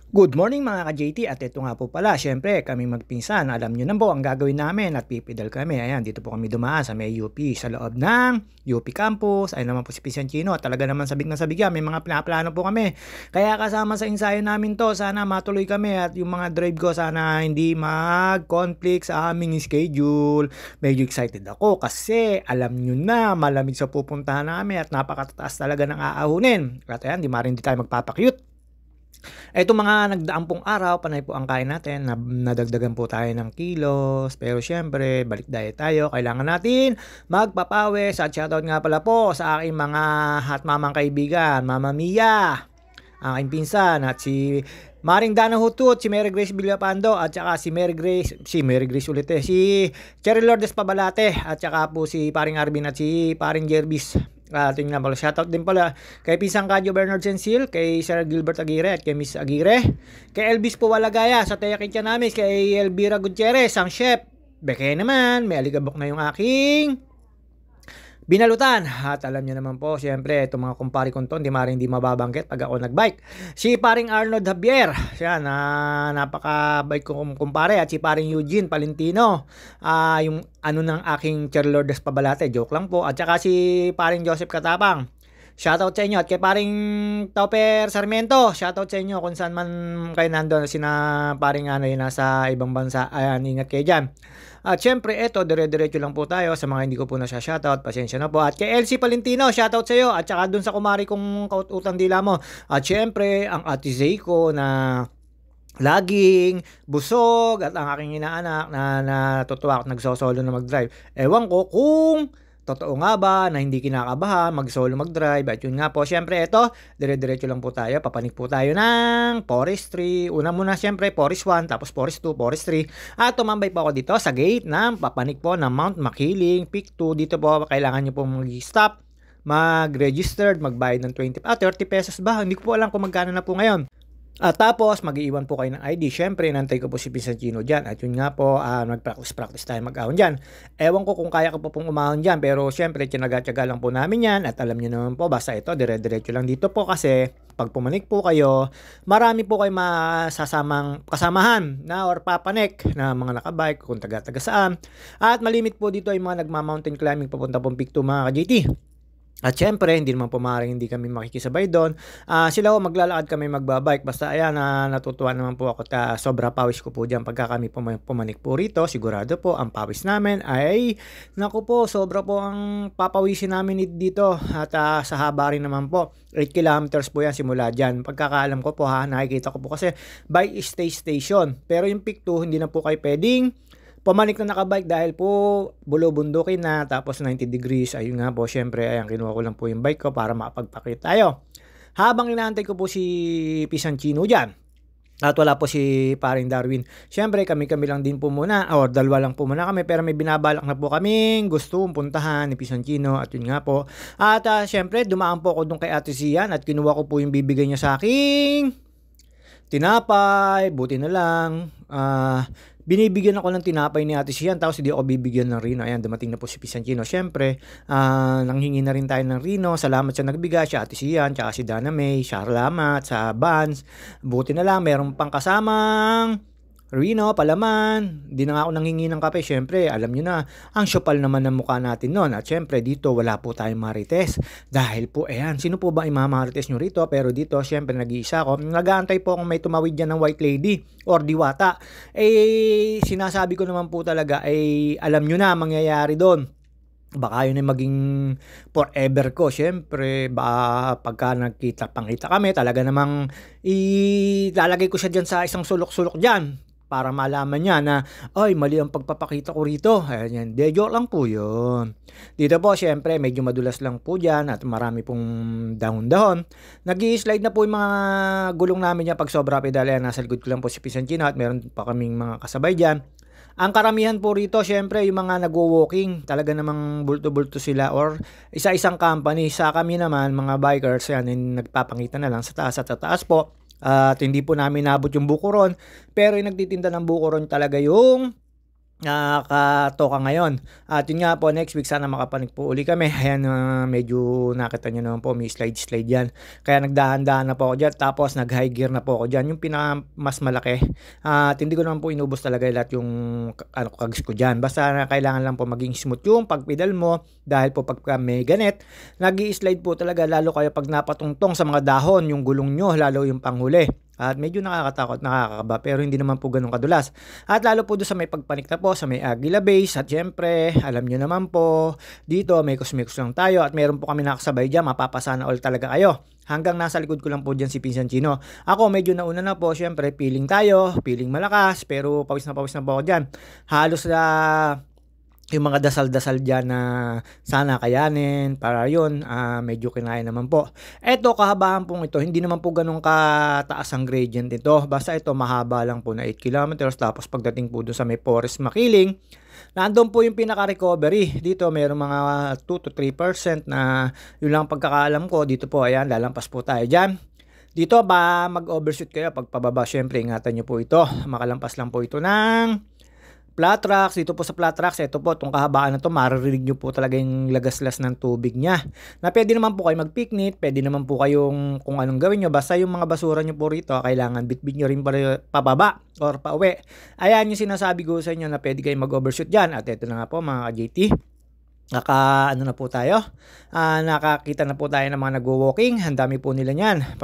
Good morning mga ka-JT at ito nga po pala, syempre kami magpinsan, alam nyo na po ang gagawin namin at pipidal kami. Ayan, dito po kami dumaan sa may UP sa loob ng UP Campus. Ayun naman po si Pisan Chino at talaga naman sabik na sabik yan, may mga pinaplano po kami. Kaya kasama sa ensayo namin to, sana matuloy kami at yung mga drive ko sana hindi mag-conflict sa aming schedule. Medyo excited ako kasi alam nyo na malamig sa pupuntahan namin at napakatataas talaga ng aahunin. At ayan, di maaaring di tayo magpapakyut. Eto mga nagdaang pong araw, panay po ang kain natin, nadagdagan po tayo ng kilos. Pero syempre, balik diet tayo. Kailangan natin magpapawis. At shoutout nga pala po sa aking mga hatmamang kaibigan, Mama Mia, ang aking pinsan, at si Maring Dana Hutut, si Mary Grace Villapando, at saka si Mary Grace ulit si Cherry Lourdes Pabalate, at saka po si Paring Arvin at si Paring Jervis. Tingnan pala, shoutout din pala kay Pisang Kadyo Bernard Sensil, kay Sir Gilbert Aguirre at kay Miss Aguirre, kay Elvis Puwalagaya sa Teya Kitchanamis, kay Elvira Gutierrez, ang chef. Beke naman, may aligabok na yung aking binalutan. At alam niyo naman po, siyempre, itong mga kumpari kong to, hindi mababangkit pag ako nagbike. Si paring Arnold Javier, siya na napaka-bike kong kumpare, at si paring Eugene Palentino, yung ano ng aking Cheerleaders Pabalate, joke lang po. At saka si paring Joseph Katapang, shoutout sa inyo. At kay paring Topper Sarmiento, shoutout sa inyo kung saan man kayo nandun. Sina paring yun, nasa ibang bansa. Ayan, ingat kayo dyan. At syempre, eto, dire-diretso lang po tayo sa mga hindi ko po na siya shoutout. Pasensya na po. At kay LC Palentino, shoutout sa iyo. At saka dun sa kumari kong kaut-utang dila mo. At syempre, ang Ate Zeiko na laging busog at ang aking inaanak na natutuwa at nagsosolo na mag-drive. Ewan ko kung totoo nga ba na hindi kinakabahan mag-solo mag-drive. At yun nga po, syempre ito, dire-diretso lang po tayo. Papanik po tayo ng Forest 3. Una muna syempre Forest 1, tapos Forest 2, Forest 3. At tumambay po ako dito sa gate ng papanik po ng Mount Makiling, Peak 2. Dito po kailangan nyo po mag-stop, mag-registered, magbayad ng 30 pesos ba? Hindi ko po alam kung magkano na po ngayon. At tapos, mag-iiwan po kayo ng ID. Syempre, nantay ko po si Pinsan Chino dyan. At yun nga po, nag-practice tayo mag-ahon dyan. Ewan ko kung kaya ko po pong umahon dyan. Pero syempre, tinaga-tsaga lang po namin yan. At alam nyo naman po, basta ito, dire-diretso lang dito po. Kasi, pag pumanik po kayo, marami po kayo masasamang kasamahan na or papanik na mga nakabike kung taga-taga saan. At malimit po dito yung mga nagma-mountain climbing papunta pong Peak 2 mga ka-JT. At syempre, hindi naman pumaring hindi kami makikisabay doon. Sila ko maglalakad kami magbabike. Basta ayan, natutuwa naman po ako at sobra pawis ko po dyan pagka kami pumanik po rito. Sigurado po, ang pawis namin ay, naku po, sobra po ang papawisin namin dito. At sa haba rin naman po, 8 kilometers po yan simula dyan. Pagkakaalam ko po nakikita ko po kasi by station. Pero yung Peak 2, hindi na po kayo pwedeng pumanik na nakabike dahil po bulubundukin na tapos 90 degrees. Ayun nga po, syempre, ayan, kinuha ko lang po yung bike ko para makapagpakit tayo. Habang inaantay ko po si Pisan Chino dyan. At wala po si paring Darwin. Syempre, kami-kami lang din po muna. Or dalawa lang po muna kami. Pero may binabalak na po kaming gusto puntahan ni Pisan Chino. At yun nga po. At syempre, dumaan po ako dun kay Ate Sian. At kinuha ko po yung bibigay niya sa aking tinapay. Buti na lang. Binibigyan ako ng tinapay ni Ate Sian, tapos hindi ako bibigyan ng Rino. Ayan, dumating na po si Pisan Chino. Siyempre, nanghingi na rin tayo ng Rino. Salamat sa nagbigay, si Ate Sian, tsaka si Dana May. Salamat sa Vans. Buti na lang, meron pang kasamang Rino, palaman. Hindi na nga ako nanghingi ng kape. Siyempre, alam nyo na, ang syupal naman ng mukha natin noon. At siyempre, dito wala po tayong marites. Dahil po, ayan, sino po ba imamarites nyo rito? Pero dito, siyempre, nag-iisa ako. Nag-aantay po kung may tumawid dyan ng white lady or diwata. Sinasabi ko naman po talaga, alam nyo na, mangyayari doon. Baka yun ay maging forever ko. Siyempre, pagka pangkita kami, talaga namang ilalagay ko siya dyan sa isang sulok-sulok dyan para malaman niya na, ay, mali ang pagpapakita ko rito. Ayan, joke lang po yun. Dito po, syempre, medyo madulas lang po dyan at marami pong dahon-dahon. Nag-i-slide na po yung mga gulong namin niya pag sobra pedal. Ayan, nasa likod ko lang po si Pisan Chino at meron pa kaming mga kasabay dyan. Ang karamihan po rito, syempre, yung mga nagwo-walking, talaga namang bulto-bulto sila or isa-isang company. Sa kami naman, mga bikers, yan, nagpapangita na lang sa taas at sa taas po. At hindi po namin nabot yung buko ron. Pero yung nagtitinda ng buko ron talaga yung nakakatoka ngayon. At yun nga po, next week sana makapanik po uli kami. Ayan, medyo nakita nyo naman po, may slide-slide yan. Kaya nagdahan-dahan na po ako dyan. Tapos nag-high gear na po ako dyan. Yung pinaka mas malaki. At hindi ko naman po inubos talaga lahat yung kags ko dyan. Basta kailangan lang po maging smooth yung pagpedal mo. Dahil po pag may ganit, nag-i-slide po talaga. Lalo kayo pag napatungtong sa mga dahon, yung gulong nyo, lalo yung panghuli. At medyo nakakatakot, nakakakaba, pero hindi naman po ganun kadulas. At lalo po doon sa may pagpanik na po, sa may Aguila Base. At syempre, alam nyo naman po, dito may kusmikus lang tayo. At meron po kami nakasabay dyan, mapapasana all talaga kayo. Hanggang nasa likod ko lang po dyan si Pinsan Chino. Ako medyo nauna na po, syempre, feeling tayo, feeling malakas, pero pawis na po ako dyan. Halos na yung mga dasal-dasal dyan na sana kayanin, para yun, medyo kinaya naman po. Eto, kahabaan pong ito, hindi naman po ganun kataas ang gradient ito. Basta ito, mahaba lang po na 8 kilometers. Tapos pagdating po doon sa may Forest Makiling, nandun po yung pinaka-recovery. Dito, mayroong mga 2 to 3% na yun lang pagkakaalam ko. Dito po, ayan, lalampas po tayo dyan. Dito, ba mag-overshoot kayo pag pababa, syempre, ingatan nyo po ito. Makalampas lang po ito ng flat tracks. Dito po sa flat tracks, ito po, itong kahabaan na to, maririnig nyo po talaga yung lagaslas ng tubig niya. Na pwede naman po kayo mag-picnic, pwede naman po kayong kung anong gawin nyo. Basta yung mga basura nyo po rito, kailangan bitbit nyo rin pababa or pauwi. Ayan yung sinasabi ko sa inyo na pwede kayong mag-overshoot dyan. At ito na nga po mga ka-JT. Ano na po tayo, nakakita na po tayo ng mga nagwo-walking. Ang dami po nila niyan.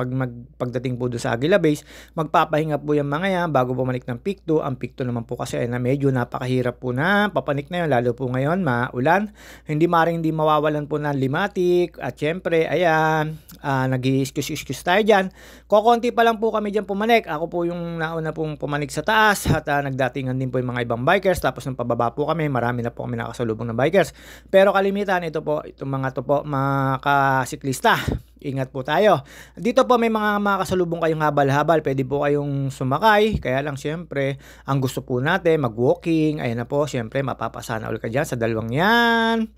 Pagdating po doon sa Aguila Base, magpapahinga po yung mga yan bago bumalik ng Peak 2. Ang Peak 2 naman po kasi ay na medyo napakahirap po na papanik na yun, lalo po ngayon maulan. Hindi mawawalan po ng limatic. At syempre, ayan, nag-i-excuse tayo dyan. Kokonti pa lang po kami dyan pumanik. Ako po yung nauna pong pumanik sa taas. At nagdatingan din po yung mga ibang bikers. Tapos nung pababa po kami, marami na po kami nakasalubong ng bikers. Pero kalimitan, itong mga to po, mga kasiklista, ingat po tayo. Dito po may mga makasalubong kayong habal-habal, pwede po kayong sumakay. Kaya lang syempre, ang gusto po natin, mag-walking. Ayan na po, syempre, mapapasana ulit ka dyan sa dalawang yan.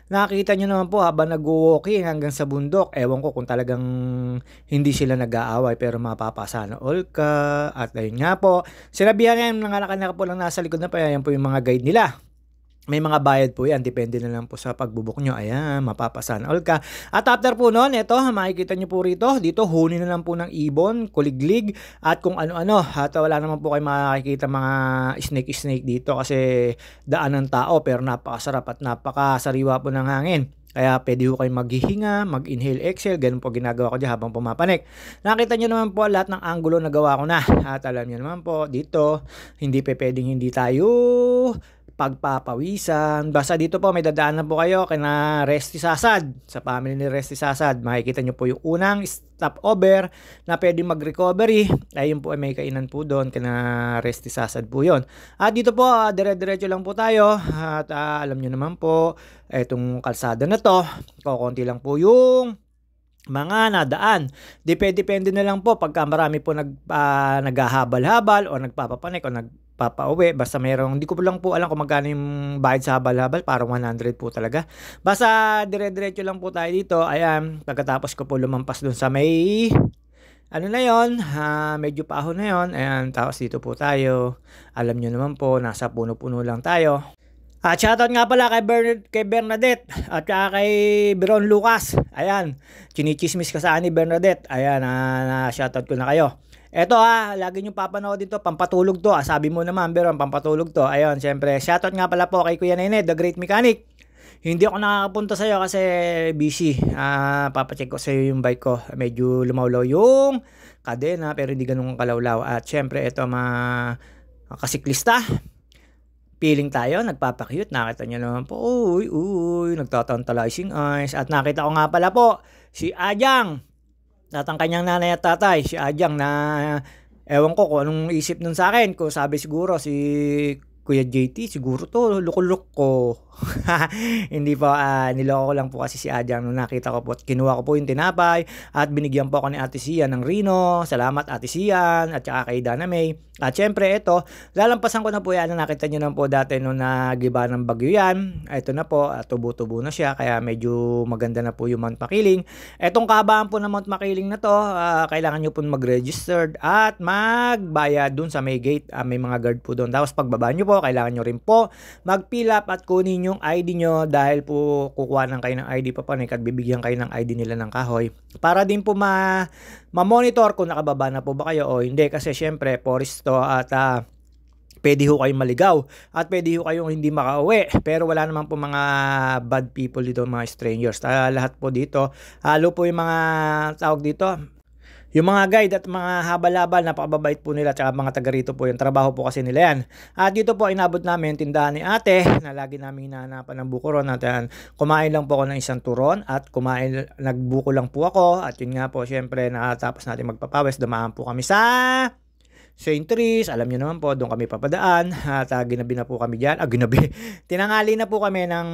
Nakita nyo naman po habang nag-walking hanggang sa bundok. Ewan ko kung talagang hindi sila nag-aaway, pero mapapasana all ka. At ayun nga po, sinabihan yan, nangalakad po lang nasa likod na pa. Yan po yung mga guide nila. May mga bayad po yan. Depende na lang po sa pagbubok nyo. Ayan, mapapasana all ka. At after po nun, ito, makikita nyo po rito. Dito, huni na lang po ng ibon, kuliglig, at kung ano-ano. At wala naman po kayo makikita mga snake dito kasi daan ng tao. Pero napakasarap at napakasariwa po ng hangin. Kaya pwede ko kayo maghihinga, mag-inhale, exhale. Ganun po ginagawa ko dyan habang pumapanik. Nakita nyo naman po lahat ng angulo na gawa ko na. At alam nyo naman po, dito, hindi pwedeng hindi tayo pagpapawisan. Basta dito po may dadaanan po kayo kina Resty Sasad. Sa family ni Resty Sasad, makikita nyo po yung unang stopover na pwedeng mag-recovery. Ayun po ay may kainan po doon kina Resty Sasad po yon. At dito po, dire-diretso lang po tayo. At alam nyo naman po, itong kalsada na to, kukunti lang po yung mga nadaan. Depende na lang po pagka marami po naghahabal-habal o nagpapapanik o nagpapauwi. Basta merong, hindi ko po lang po alam kung magkano yung bayad sa habal-habal, parang 100 po talaga. Basta dire-diretso lang po tayo dito. Ayan, pagkatapos ko po lumampas dun sa may ano na yon, medyo paahon na yon. Ayan, tapos dito po tayo. Alam nyo naman po, nasa puno-puno lang tayo. At shoutout nga pala kay Bernadette at kay Beron Lucas. Ayan, chinichismis ka sa ni Bernadette. Ayan, shoutout ko na kayo. Eto lagi nyo papanood dito, pampatulog to. Sabi mo naman, Beron, pampatulog to. Ayun, syempre, shoutout nga pala po kay Kuya Nene, The Great Mechanic. Hindi ako nakakapunta sa'yo kasi busy. Papacheck ko sa'yo yung bike ko. Medyo lumawlaw yung kadena pero hindi ganun kalawlaw. At syempre, ito mga kasiklista. Feeling tayo, nagpapakyut. Nakita nyo naman po, uy, nagtatantalizing eyes. At nakita ko nga pala po, si Ajang. At ang kanyang nanay at tatay, si Ajang na, ewan ko kung anong isip nun sa akin. Kung sabi siguro si Kuya JT, siguro to, lukuluk ko. Hindi po, niloko ko lang po kasi si Ajang nung nakita ko po. Kinuha ko po yung tinapay at binigyan po ako ni Ate Sian ng Rino. Salamat Ate Sian at saka kay Dana May. At syempre ito, lalampasan ko na po yan na nakita nyo na po dati nung nagiba ng bagyo yan. Ito na po, tubo-tubo na siya kaya medyo maganda na po yung Mount Makiling. Etong kahabaan po ng Mount Makiling na to, kailangan nyo po mag-registered at magbayad dun sa may gate. May mga guard po doon. Tapos pagbaba nyo po, po, kailangan nyo rin po mag-fill up at kunin yung ID nyo dahil po kukuha ng kayo ng ID papanik at bibigyan kayo ng ID nila ng kahoy. Para din po ma-monitor kung nakababa na po ba kayo o hindi kasi syempre forest to at pwede ho kayong maligaw at pwede ho kayong hindi makauwi pero wala naman po mga bad people dito, mga strangers. Lahat po dito, halo po yung mga tawag dito, yung mga guide at mga habal-habal, napakababait po nila at mga taga rito po yung trabaho po kasi nila yan. At dito po inabot namin tindahan ni ate na lagi namin hinahanapan ng buko ron at kumain lang po ako ng isang turon at nagbuko lang po ako at yun nga po syempre nakatapos natin magpapawis, dumaan po kami sa St. Therese, alam niyo naman po, doon kami papadaan at ginabi na po kami dyan. Ginabi, tinangali na po kami ng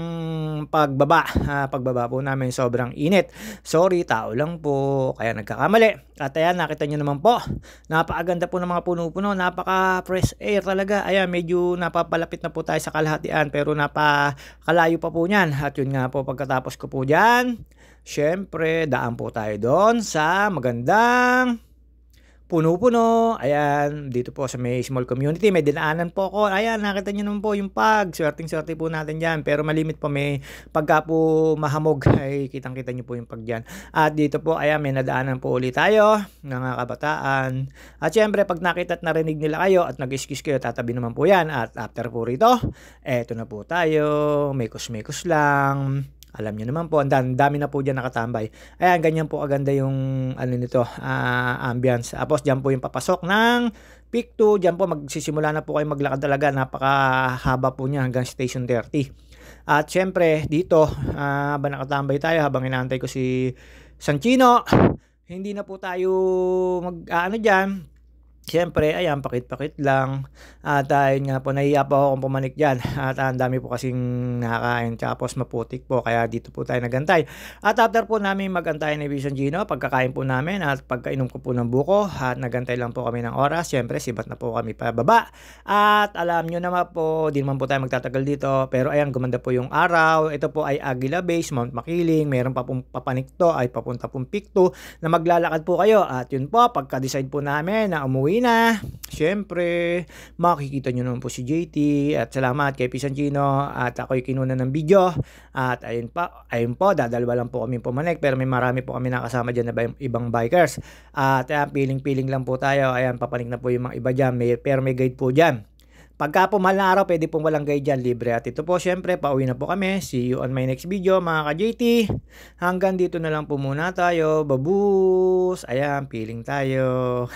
pagbaba. Pagbaba po namin sobrang init. Sorry, tao lang po, kaya nagkakamali. At ayan, nakita niyo naman po, napakaganda po ng mga puno-puno, napaka-fresh air talaga. Ayan, medyo napapalapit na po tayo sa kalahatian pero napakalayo pa po niyan. At yun nga po, pagkatapos ko po dyan, syempre, daan po tayo doon sa magandang puno-puno. Ayan, dito po sa may small community, may dinaanan po ako. Ayan, nakita nyo naman po yung swerting-swerte po natin dyan. Pero malimit po, may pagka po mahamog, ay kitang-kita nyo po yung pag dyan. At dito po, ayan, may nadaanan po ulit tayo, mga kabataan. At syempre, pag nakita at narinig nila kayo at nag-excuse kayo, tatabi naman po yan. At after po rito, eto na po tayo, mekos-mekos lang. Alam niyo naman po, ang dami na po dyan nakatambay. Ayan, ganyan po aganda yung ambience. Tapos dyan po yung papasok ng Peak 2. Dyan po magsisimula na po kayo maglakad talaga. Napakahaba po niya hanggang Station 30. At syempre dito, habang nakatambay tayo, habang inaantay ko si Sanchino, hindi na po tayo dyan. Siyempre, ayan, pakit-pakit lang. At yun nga po, nahiya po ako kung pumanik dyan. At ang dami po kasing nakakain. Tapos maputik po, kaya dito po tayo nagantay. At after po namin magantay ni Vision Gino, pagkakain po namin at pagkainom ko po ng buko, at nagantay lang po kami ng oras. Siyempre, sibat na po kami pababa. At alam nyo naman po, di naman po tayo magtatagal dito. Pero ayan, gumanda po yung araw. Ito po ay Aguila Base, Mount Makiling. Meron pa pong papanik to, ay papunta pong Peak 2 na maglalakad po kayo. At yun po, pagka-decide po namin na umuwi na, syempre makikita nyo naman po si JT at salamat kay Pisanchino at ako'y kinuna ng video at ayun po, dadalwa lang po kami pumanik pero may marami po kami nakasama dyan na ibang bikers at piling-piling lang po tayo. Ayan, papanik na po yung mga iba dyan, pero may guide po dyan. Pagka po mahal na araw, pwede pong walang guide dyan, libre. At ito po, syempre, pauwi na po kami. See you on my next video, mga ka-JT. Hanggang dito na lang po muna tayo. Babus! Ayan, piling tayo.